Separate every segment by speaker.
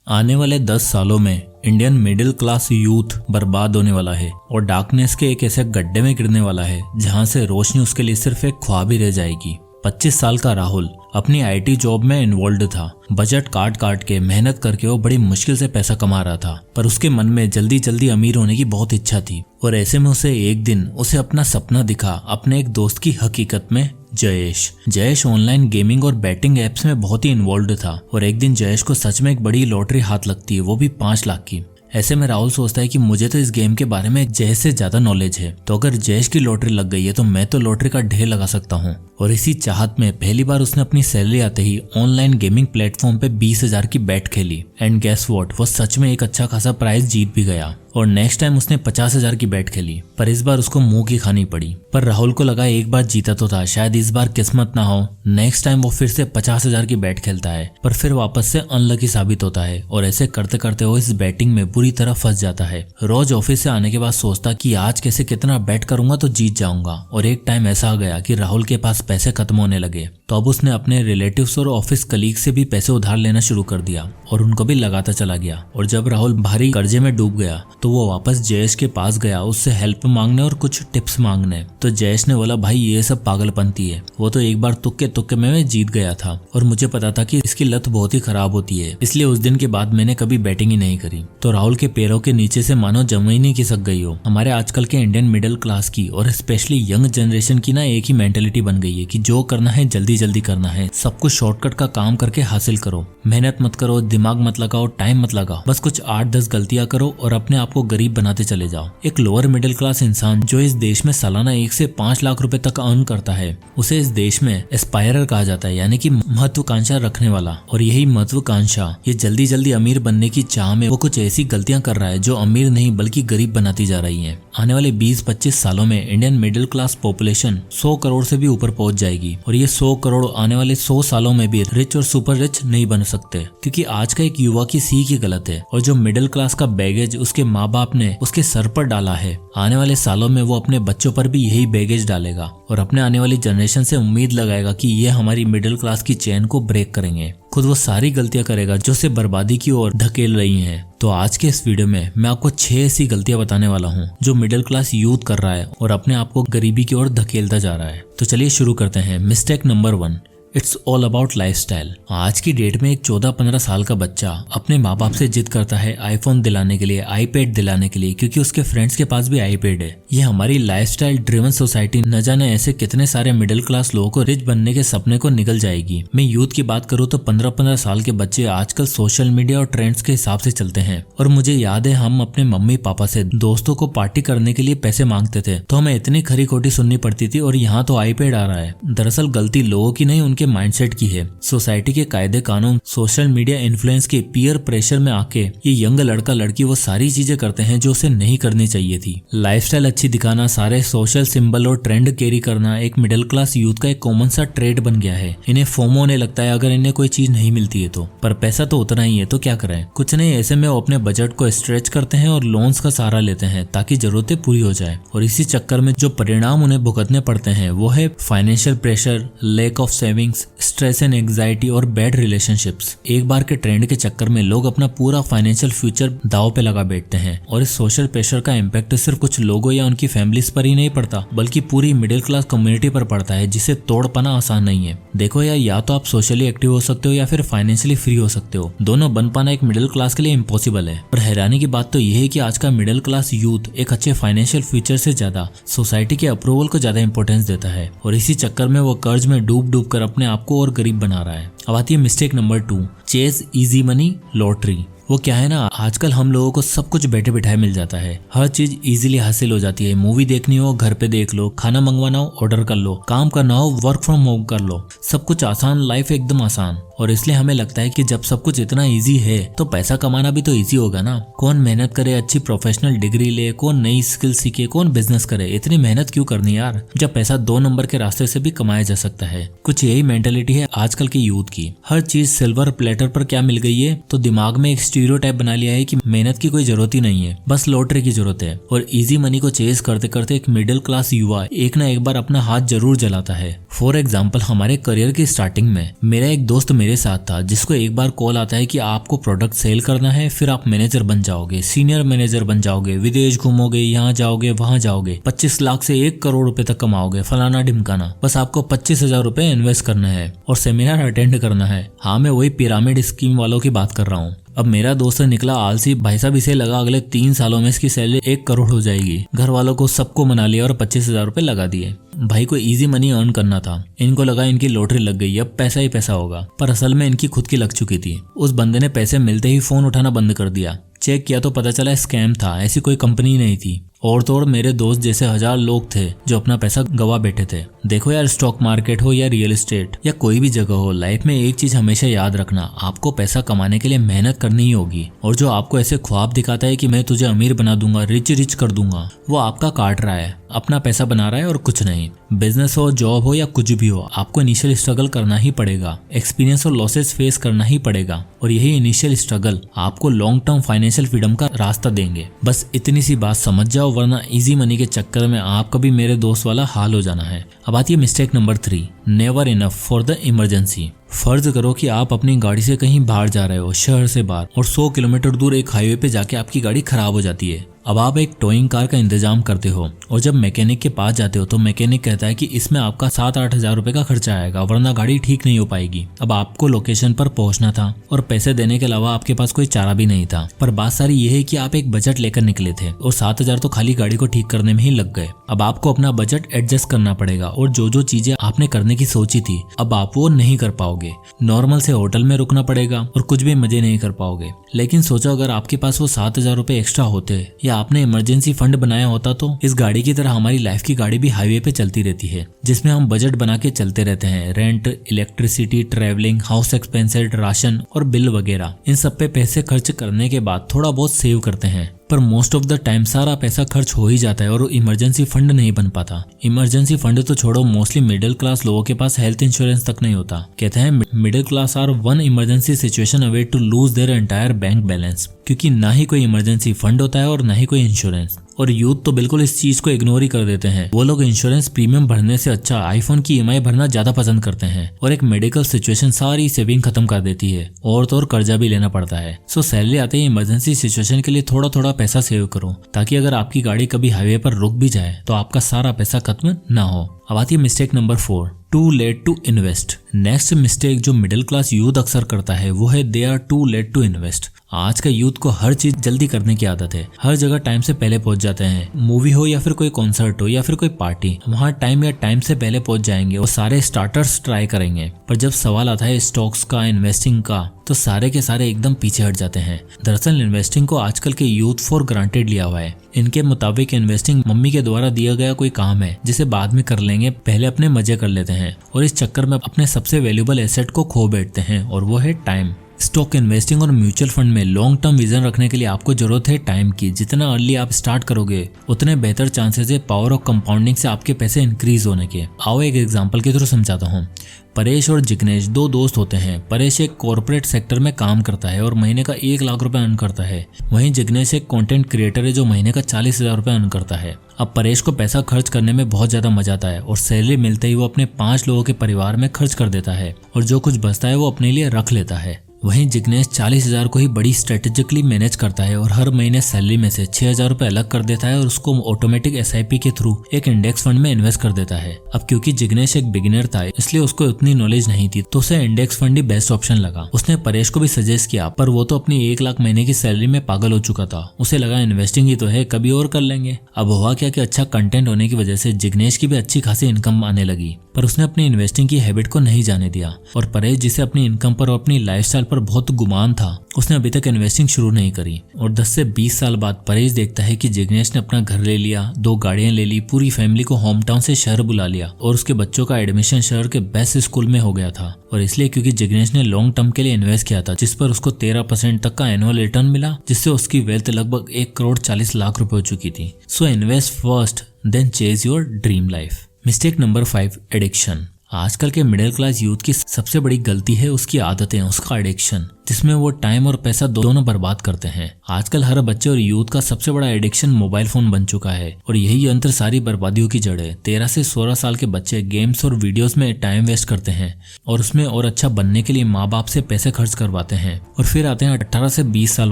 Speaker 1: आने वाले 10 सालों में इंडियन मिडिल क्लास यूथ बर्बाद होने वाला है और डार्कनेस के एक ऐसे गड्ढे में गिरने वाला है जहां से रोशनी उसके लिए सिर्फ एक ख्वाब ही रह जाएगी। 25 साल का राहुल अपनी आईटी जॉब में इन्वॉल्व था। बजट काट काट के मेहनत करके वो बड़ी मुश्किल से पैसा कमा रहा था, पर उसके मन में जल्दी जल्दी अमीर होने की बहुत इच्छा थी। और ऐसे में उसे एक दिन अपना सपना दिखा अपने एक दोस्त की हकीकत में, जयेश ऑनलाइन गेमिंग और बैटिंग एप्स में बहुत ही इन्वॉल्व था। और एक दिन जयेश को सच में एक बड़ी लॉटरी हाथ लगती है, वो भी 5 लाख की। ऐसे में राहुल सोचता है कि मुझे तो इस गेम के बारे में जयेश से ज्यादा नॉलेज है, तो अगर जयेश की लॉटरी लग गई है तो मैं तो लॉटरी का ढेर लगा सकता हूँ। और इसी चाहत में पहली बार उसने अपनी सैलरी आते ही ऑनलाइन गेमिंग प्लेटफॉर्म पे 20,000 की बेट खेली। एंड गेस व्हाट, वो सच में एक अच्छा खासा प्राइज जीत भी गया। और नेक्स्ट टाइम उसने 50,000 की बेट खेली, पर इस बार उसको मुंह की खानी पड़ी। पर राहुल को लगा एक बार जीता तो था, शायद इस बार किस्मत ना हो। नेक्स्ट टाइम वो फिर से 50,000 की बेट खेलता है, पर फिर वापस से अनलकी साबित होता है। और ऐसे करते करते वो इस बैटिंग में बुरी तरह फंस जाता है। रोज ऑफिस से आने के बाद सोचता कि आज कैसे कितना बेट करूंगा तो जीत जाऊंगा। और एक टाइम ऐसा आ गया कि राहुल के पास पैसे खत्म होने लगे, तो अब उसने अपने रिलेटिव्स और ऑफिस कलीग से भी पैसे उधार लेना शुरू कर दिया और उनको भी लगाता चला गया। और जब राहुल भारी कर्जे में डूब गया तो वो वापस जयेश के पास गया उससे हेल्प मांगने और कुछ टिप्स मांगने। तो जयेश ने बोला, भाई ये सब पागलपंती है, वो तो एक बार तुक्के में जीत गया था और मुझे पता था कि इसकी लत बहुत ही खराब होती है, इसलिए उस दिन के बाद मैंने कभी बैटिंग ही नहीं करी। तो राहुल के पैरों के नीचे से मानो जमीन ही खिसक गई हो। हमारे आजकल के इंडियन मिडिल क्लास की और स्पेशली यंग जनरेशन की ना एक ही मेंटेलिटी बन गई है कि जो करना है जल्दी जल्दी करना है, सब कुछ शॉर्टकट का काम करके हासिल करो, मेहनत मत करो, दिमाग मत लगाओ, टाइम मत लगाओ, बस कुछ 8-10 गलतियां करो और अपने आप को गरीब बनाते चले जाओ। एक लोअर मिडिल क्लास इंसान जो इस देश में सालाना 1 से 5 लाख रुपए तक अर्न करता है, उसे इस देश में एस्पायरर कहा जाता है, यानी कि महत्वाकांक्षा रखने वाला। और यही महत्वाकांक्षा, ये जल्दी जल्दी अमीर बनने की चाह में वो कुछ ऐसी गलतियां कर रहा है जो अमीर नहीं बल्कि गरीब बनाती जा रही है। आने वाले 20-25 सालों में Indian middle class population 100 crore से भी ऊपर पहुंच जाएगी। और ये 100 करोड़ आने वाले 100 सालों में भी रिच और सुपर रिच नहीं बन सकते, क्योंकि आज का एक युवा की सीख ही गलत है। और जो मिडिल क्लास का बैगेज उसके माँ बाप ने उसके सर पर डाला है, आने वाले सालों में वो अपने बच्चों पर भी यही बैगेज डालेगा और अपने आने वाली जनरेशन से उम्मीद लगाएगा कि ये हमारी मिडिल क्लास की चेन को ब्रेक करेंगे। खुद वो सारी गलतियां करेगा जो उसे बर्बादी की ओर धकेल रही हैं। तो आज के इस वीडियो में मैं आपको 6 ऐसी गलतियां बताने वाला हूं जो मिडिल क्लास यूथ कर रहा है और अपने आप को गरीबी की ओर धकेलता जा रहा है। तो चलिए शुरू करते हैं। Mistake number 1, it's all about lifestyle. आज की डेट में एक 14-15 साल का बच्चा अपने माँ बाप से जिद करता है आईफोन दिलाने के लिए, आईपैड दिलाने के लिए, क्योंकि उसके फ्रेंड्स के पास भी आईपैड है। ये हमारी लाइफस्टाइल ड्रिवन सोसाइटी न जाने ऐसे कितने सारे मिडिल क्लास लोगों को रिच बनने के सपने को निगल जाएगी। मैं यूथ की बात करूँ तो 15-15 साल के बच्चे आजकल सोशल मीडिया और ट्रेंड्स के हिसाब से चलते हैं। और मुझे याद है हम अपने मम्मी पापा से दोस्तों को पार्टी करने के लिए पैसे मांगते थे तो हमें इतनी खरी खोटी सुननी पड़ती थी, और यहाँ तो आईपैड आ रहा है। दरअसल गलती लोगों की नहीं, उनके माइंडसेट की है। सोसाइटी के कायदे कानून, सोशल मीडिया इन्फ्लुएंस के पीयर प्रेशर में आके ये यंग लड़का लड़की वो सारी चीजें करते हैं जो उसे नहीं करनी चाहिए थी। लाइफस्टाइल अच्छी दिखाना, सारे सोशल सिंबल और ट्रेंड कैरी करना एक मिडिल क्लास यूथ का एक कॉमन सा ट्रेड बन गया है। इन्हें फोमो होने लगता है अगर इन्हें कोई चीज नहीं मिलती है तो, पर पैसा तो उतना ही है तो क्या करें, कुछ नहीं। ऐसे में वो अपने बजट को स्ट्रेच करते हैं और लोन्स का सहारा लेते हैं ताकि जरूरतें पूरी हो जाए। और इसी चक्कर में जो परिणाम उन्हें भुगतने पड़ते हैं वो है financial pressure, lack of savings, stress and anxiety और बैड रिलेशनशिप्स। एक बार के ट्रेंड के चक्कर में लोग अपना पूरा फाइनेंशियल फ्यूचर दांव पे लगा बैठते हैं। और इस सोशल प्रेशर का इम्पैक्ट सिर्फ कुछ लोगों या उनकी फैमिलीज पर ही नहीं पड़ता, बल्कि पूरी मिडिल क्लास कम्युनिटी पर पड़ता है, जिसे तोड़ पाना आसान नहीं है। देखो यार, या तो आप सोशली एक्टिव हो सकते हो या फिर फाइनेंशियली फ्री हो सकते हो। दोनों बन पाना एक मिडिल क्लास के लिए इम्पॉसिबल है। और हैरानी की बात तो यह है कि आज का मिडिल क्लास यूथ एक अच्छे फाइनेंशियल फ्यूचर से ज्यादा सोसाइटी के अप्रूवल को ज्यादा इंपॉर्टेंस देता है, और इसी चक्कर में वो कर्ज में डूब कर अपने आप को और गरीब बना रहा है। अब आती है mistake number 2, chase easy money lottery. वो क्या है ना, आजकल हम लोगों को सब कुछ बैठे बिठाए मिल जाता है, हर चीज इजीली हासिल हो जाती है। मूवी देखनी हो घर पे देख लो, खाना मंगवाना हो ऑर्डर कर लो, काम करना हो वर्क फ्रॉम होम कर लो, सब कुछ आसान, लाइफ एकदम आसान। और इसलिए हमें लगता है कि जब सब कुछ इतना इजी है तो पैसा कमाना भी तो इजी होगा ना। कौन मेहनत करे, अच्छी प्रोफेशनल डिग्री ले, कौन नई स्किल सीखे, कौन बिजनेस करे, इतनी मेहनत क्यों करनी यार, जब पैसा 2 नंबर के रास्ते से भी कमाया जा सकता है। कुछ यही मेंटेलिटी है आजकल के यूथ की। हर चीज सिल्वर प्लेटर पर क्या मिल गई है, तो दिमाग में एक स्टीरियोटाइप बना लिया है कि मेहनत की कोई जरूरत ही नहीं है, बस लॉटरी की जरूरत है। और इजी मनी को चेज करते करते एक मिडिल क्लास युवा एक ना एक बार अपना हाथ जरूर जलाता है। फॉर एग्जाम्पल, हमारे करियर की स्टार्टिंग में मेरा एक दोस्त मेरे साथ था, जिसको एक बार कॉल आता है कि आपको प्रोडक्ट सेल करना है, फिर आप मैनेजर बन जाओगे, सीनियर मैनेजर बन जाओगे, विदेश घूमोगे, यहाँ जाओगे वहां जाओगे, 25 लाख से 1 करोड़ रुपए तक कमाओगे, फलाना ढिमकाना, बस आपको 25,000 रुपए इन्वेस्ट करना है और सेमिनार अटेंड करना है। हाँ, मैं वही पिरामिड स्कीम वालों की बात कर रहा हूँ। अब मेरा दोस्त निकला आलसी, भाई साहब इसे लगा अगले 3 सालों में इसकी सैलरी 1 करोड़ हो जाएगी। घर वालों को सबको मना लिया और 25,000 रुपए लगा दिए। भाई को इजी मनी अर्न करना था, इनको लगा इनकी लॉटरी लग गई, अब पैसा ही पैसा होगा, पर असल में इनकी खुद की लग चुकी थी। उस बंदे ने पैसे मिलते ही फोन उठाना बंद कर दिया। चेक किया तो पता चला स्कैम था, ऐसी कोई कंपनी नहीं थी। और तो और मेरे दोस्त जैसे 1000 लोग थे जो अपना पैसा गवा बैठे थे। देखो यार, स्टॉक मार्केट हो या रियल एस्टेट या कोई भी जगह हो, लाइफ में एक चीज हमेशा याद रखना, आपको पैसा कमाने के लिए मेहनत करनी ही होगी। और जो आपको ऐसे ख्वाब दिखाता है कि मैं तुझे अमीर बना दूंगा, रिच कर दूंगा, वो आपका काट रहा है, अपना पैसा बना रहा है और कुछ नहीं। बिजनेस हो, जॉब हो या कुछ भी हो, आपको इनिशियल स्ट्रगल करना ही पड़ेगा, एक्सपीरियंस और लॉसेस फेस करना ही पड़ेगा। और यही इनिशियल स्ट्रगल आपको लॉन्ग टर्म फाइनेंशियल फ्रीडम का रास्ता देंगे। बस इतनी सी बात समझ जाओ, वरना इजी मनी के चक्कर में आपका भी मेरे दोस्त वाला हाल हो जाना है। अब आती है mistake number 3, never enough for the emergency. फर्ज करो कि आप अपनी गाड़ी से कहीं बाहर जा रहे हो, शहर से बाहर, और 100 किलोमीटर दूर एक हाईवे पे जाके आपकी गाड़ी खराब हो जाती है। अब आप एक टोइंग कार का इंतजाम करते हो और जब मैकेनिक के पास जाते हो तो मैकेनिक कहता है कि इसमें आपका 7-8 हजार रुपए का खर्चा आएगा, वरना गाड़ी ठीक नहीं हो पाएगी। अब आपको लोकेशन पर पहुंचना था और पैसे देने के अलावा आपके पास कोई चारा भी नहीं था। पर बात सारी ये है कि आप एक बजट लेकर निकले थे और 7,000 तो खाली गाड़ी को ठीक करने में ही लग गए। अब आपको अपना बजट एडजस्ट करना पड़ेगा और जो जो चीजें आपने करने की सोची थी अब आप वो नहीं कर पाओगे। नॉर्मल से होटल में रुकना पड़ेगा और कुछ भी मजे नहीं कर पाओगे। लेकिन सोचो अगर आपके पास वो 7,000 रुपए एक्स्ट्रा होते या आपने इमरजेंसी फंड बनाया होता तो इस गाड़ी की तरह हमारी लाइफ की गाड़ी भी हाईवे पे चलती रहती है, जिसमें हम बजट बना के चलते रहते हैं। Rent, electricity, travelling, house expenses, ration और बिल वगैरह, इन सब पे पैसे खर्च करने के बाद थोड़ा बहुत सेव करते हैं, पर मोस्ट ऑफ द टाइम सारा पैसा खर्च हो ही जाता है और इमरजेंसी फंड नहीं बन पाता। इमरजेंसी फंड तो छोड़ो, मोस्टली मिडिल क्लास लोगों के पास हेल्थ इंश्योरेंस तक नहीं होता। कहते हैं middle class are one emergency situation away to lose their entire bank balance, क्योंकि ना ही कोई इमरजेंसी फंड होता है और ना ही कोई इंश्योरेंस। और यूथ तो बिल्कुल इस चीज को इग्नोर ही कर देते हैं। वो लोग इंश्योरेंस प्रीमियम भरने से अच्छा आईफोन की ईएमआई भरना ज्यादा पसंद करते हैं और एक मेडिकल सिचुएशन सारी सेविंग खत्म कर देती है और तो और कर्जा भी लेना पड़ता है। सो सैलरी आते ही इमरजेंसी सिचुएशन के लिए थोड़ा थोड़ा पैसा सेव करो, ताकि अगर आपकी गाड़ी कभी हाईवे पर रुक भी जाए तो आपका सारा पैसा खत्म ना हो। अब आती है mistake number 4, too late to invest. Next mistake जो मिडिल क्लास यूथ अक्सर करता है वो है they are too late to invest. आज का यूथ को हर चीज जल्दी करने की आदत है, हर जगह टाइम से पहले पहुंच जाते हैं। मूवी हो या फिर कोई कॉन्सर्ट हो या फिर कोई पार्टी, वहां टाइम से पहले पहुंच जाएंगे और सारे स्टार्टर्स ट्राई करेंगे। पर जब सवाल आता है स्टॉक्स का, इन्वेस्टिंग का, तो सारे के सारे एकदम पीछे हट जाते हैं। दरअसल इन्वेस्टिंग को आजकल के यूथ फॉर ग्रांटेड लिया हुआ है। इनके मुताबिक इन्वेस्टिंग मम्मी के द्वारा दिया गया कोई काम है जिसे बाद में कर लेंगे, पहले अपने मजे कर लेते हैं और इस चक्कर में अपने सबसे वैल्यूएबल एसेट को खो बैठते हैं और वो है टाइम। स्टॉक इन्वेस्टिंग और म्यूचुअल फंड में लॉन्ग टर्म विजन रखने के लिए आपको जरूरत है टाइम की। जितना अर्ली आप स्टार्ट करोगे उतने बेहतर चांसेस है पावर ऑफ कंपाउंडिंग से आपके पैसे इंक्रीज होने के। आओ एक एग्जांपल के थ्रू समझाता हूँ। परेश और जिग्नेश दो दोस्त होते हैं। परेश एक कॉर्पोरेट सेक्टर में काम करता है और महीने का 1 लाख रुपए अर्न करता है। वहीं जिग्नेश एक कंटेंट क्रिएटर है जो महीने का 40,000 रुपए अर्न करता है। अब परेश को पैसा खर्च करने में बहुत ज्यादा मजा आता है और सैलरी मिलते ही वो अपने 5 लोगों के परिवार में खर्च कर देता है और जो कुछ बचता है वो अपने लिए रख लेता है। वहीं जिग्नेश 40,000 को ही बड़ी स्ट्रेटेजिकली मैनेज करता है और हर महीने सैलरी में से 6,000 रुपए अलग कर देता है और उसको ऑटोमेटिक SIP के थ्रू एक इंडेक्स फंड में इन्वेस्ट कर देता है। अब क्योंकि जिग्नेश एक बिगिनर था इसलिए उसको उतनी नॉलेज नहीं थी तो उसे इंडेक्स फंड ही बेस्ट ऑप्शन लगा। उसने परेश को भी सजेस्ट किया पर वो तो अपनी 1 लाख महीने की सैलरी में पागल हो चुका था। उसे लगा इन्वेस्टिंग ही तो है, कभी और कर लेंगे। अब हुआ क्या कि अच्छा कंटेंट होने की वजह से जिग्नेश की भी अच्छी खासी इनकम आने लगी, पर उसने अपनी इन्वेस्टिंग की हैबिट को नहीं जाने दिया। और परेश जिसे अपनी इनकम पर और अपनी लाइफस्टाइल पर बहुत गुमान था उसने अभी तक इन्वेस्टिंग शुरू नहीं करी। और 10 से 20 साल बाद परेश देखता है कि जिग्नेश ने अपना घर ले लिया, 2 गाड़ियां ले ली, पूरी फैमिली को होम टाउन से शहर बुला लिया और उसके बच्चों का एडमिशन शहर के बेस्ट स्कूल में हो गया था। और इसलिए क्योंकि जिग्नेश ने लॉन्ग टर्म के लिए इन्वेस्ट किया था जिस पर उसको 13% तक का एनुअल रिटर्न मिला, जिससे उसकी वेल्थ लगभग 1 करोड़ 40 लाख रुपए हो चुकी थी। So invest first then chase your dream life. Mistake number 5, addiction. आजकल के मिडिल क्लास यूथ की सबसे बड़ी गलती है उसकी आदतें, उसका एडिक्शन। जिसमें वो टाइम और पैसा दोनों बर्बाद करते हैं। आजकल हर बच्चे और यूथ का सबसे बड़ा एडिक्शन मोबाइल फोन बन चुका है और यही यंत्र सारी बर्बादियों की जड़ है। 13 से 16 साल के बच्चे गेम्स और वीडियोस में टाइम वेस्ट करते हैं और उसमें और अच्छा बनने के लिए माँ बाप से पैसे खर्च करवाते हैं। और फिर आते हैं 18 से 20 साल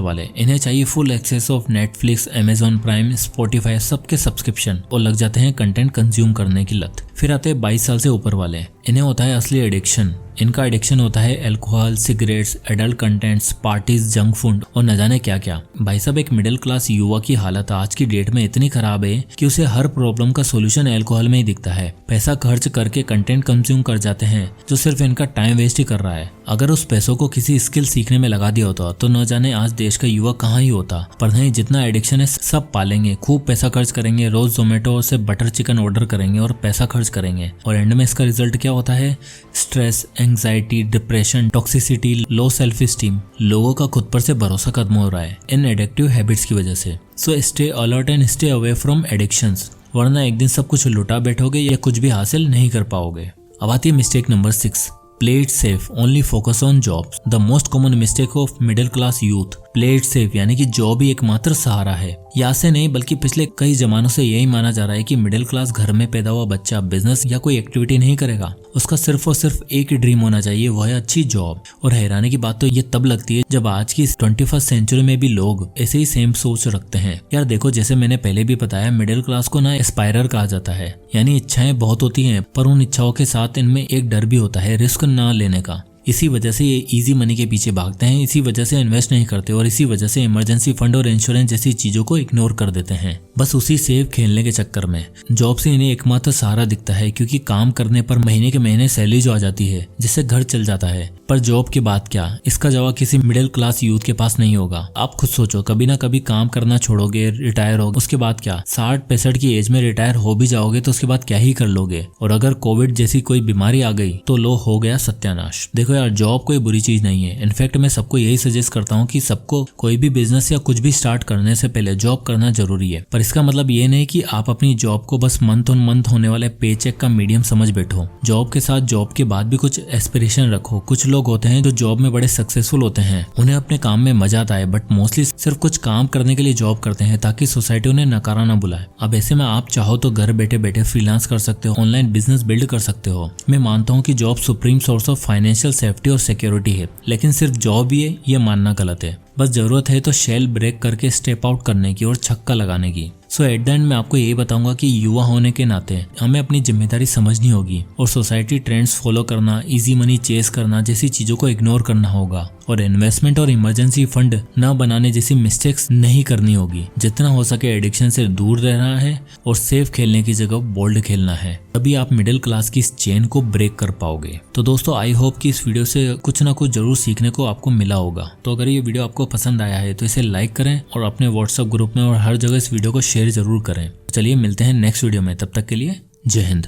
Speaker 1: वाले, इन्हें चाहिए full access of Netflix, Amazon Prime, Spotify सबके सब्सक्रिप्शन और लग जाते हैं कंटेंट कंज्यूम करने की लत। फिर आते हैं 22 साल से ऊपर वाले, इन्हें होता है असली एडिक्शन। इनका एडिक्शन होता है alcohol, cigarettes, adult contents, parties, junk food और न जाने क्या क्या। भाई साहब, एक मिडिल क्लास युवा की हालत आज की डेट में इतनी खराब है कि उसे हर प्रॉब्लम का सोल्यूशन अल्कोहल में ही दिखता है। पैसा खर्च करके कंटेंट कंज्यूम कर जाते हैं जो सिर्फ इनका टाइम वेस्ट ही कर रहा है। अगर उस पैसों को किसी स्किल सीखने में लगा दिया होता तो न जाने आज देश का युवा कहाँ ही होता। पर नहीं, जितना एडिक्शन है सब पालेंगे, खूब पैसा खर्च करेंगे, रोज जोमेटो से बटर चिकन ऑर्डर करेंगे और पैसा खर्च करेंगे और एंड में इसका रिजल्ट क्या होता है? Stress, anxiety, depression, toxicity, low self esteem. लोगों का खुद पर से भरोसा खत्म हो रहा है इन एडिक्टिव हैबिट्स की वजह से। So stay alert and stay away from addictions, वरना एक दिन सब कुछ लुटा बैठोगे या कुछ भी हासिल नहीं कर पाओगे। अब आती है mistake number 6, play it safe, only focus on jobs. The most common mistake of middle class youth, play it safe यानी कि जॉब ही एकमात्र सहारा है। या से नहीं बल्कि पिछले कई जमानों से यही माना जा रहा है कि मिडिल क्लास घर में पैदा हुआ बच्चा बिजनेस या कोई एक्टिविटी नहीं करेगा, उसका सिर्फ और सिर्फ एक ही ड्रीम होना चाहिए, वह है अच्छी जॉब। और हैरानी की बात तो ये तब लगती है जब आज की 21st सेंचुरी में भी लोग ऐसे ही सेम सोच रखते हैं। यार देखो, जैसे मैंने पहले भी बताया, मिडिल क्लास को ना एस्पायरर कहा जाता है, यानी इच्छाएं बहुत होती हैं पर उन इच्छाओं के साथ इनमें एक डर भी होता है रिस्क ना लेने का। इसी वजह से ये इजी मनी के पीछे भागते हैं, इसी वजह से इन्वेस्ट नहीं करते और इसी वजह से इमरजेंसी फंड और इंश्योरेंस जैसी चीजों को इग्नोर कर देते हैं। बस उसी सेफ खेलने के चक्कर में जॉब से इन्हें एकमात्र सहारा दिखता है, क्योंकि काम करने पर महीने के महीने सैलरी जो आ जाती है जिससे घर चल जाता है। पर जॉब के बाद क्या? इसका जवाब किसी मिडिल क्लास यूथ के पास नहीं होगा। आप खुद सोचो, कभी ना कभी काम करना छोड़ोगे, रिटायर होगे, उसके बाद क्या? 60-65 की एज में रिटायर हो भी जाओगे तो उसके बाद क्या ही कर लोगे? और अगर कोविड जैसी कोई बीमारी आ गई तो लो हो गया सत्यानाश। देखो यार, जॉब कोई बुरी चीज नहीं है। इनफैक्ट मैं सबको यही सजेस्ट करता हूँ कि सबको कोई भी बिजनेस या कुछ भी स्टार्ट करने से पहले जॉब करना जरूरी है। पर इसका मतलब ये नहीं कि आप अपनी जॉब को बस मंथ ऑन मंथ होने वाले पे चेक का मीडियम समझ बैठो। जॉब के साथ जॉब के बाद भी कुछ एस्पिरेशन रखो। कुछ लोग होते हैं जो जॉब में बड़े सक्सेसफुल होते हैं, उन्हें अपने काम में मजा आता है, बट मोस्टली सिर्फ कुछ काम करने के लिए जॉब करते हैं ताकि सोसाइटी उन्हें नकारा ना बुलाए। अब ऐसे में आप चाहो तो घर बैठे बैठे फ्रीलांस कर सकते हो, ऑनलाइन बिजनेस बिल्ड कर सकते हो। मैं मानता हूँ कि job supreme source of financial safety और सिक्योरिटी है, लेकिन सिर्फ जॉब ही है ये मानना गलत है। बस जरूरत है तो शेल ब्रेक करके स्टेप आउट करने की और छक्का लगाने की। सो एट द एंड मैं आपको यही बताऊंगा कि युवा होने के नाते हमें अपनी जिम्मेदारी समझनी होगी और सोसाइटी ट्रेंड्स फॉलो करना, इजी मनी चेस करना जैसी चीजों को इग्नोर करना होगा और इन्वेस्टमेंट और इमरजेंसी फंड न बनाने जैसी मिस्टेक्स नहीं करनी होगी। जितना हो सके एडिक्शन से दूर रहना है और सेफ खेलने की जगह बोल्ड खेलना है, तभी आप मिडिल क्लास की इस चेन को ब्रेक कर पाओगे। तो दोस्तों, आई होप कि इस वीडियो से कुछ ना कुछ जरूर सीखने को आपको मिला होगा। तो अगर ये वीडियो आपको पसंद आया है तो इसे लाइक करें और अपने व्हाट्सएप ग्रुप में और हर जगह इस वीडियो को शेयर जरूर करें। चलिए मिलते हैं नेक्स्ट वीडियो में, तब तक के लिए जय हिंद।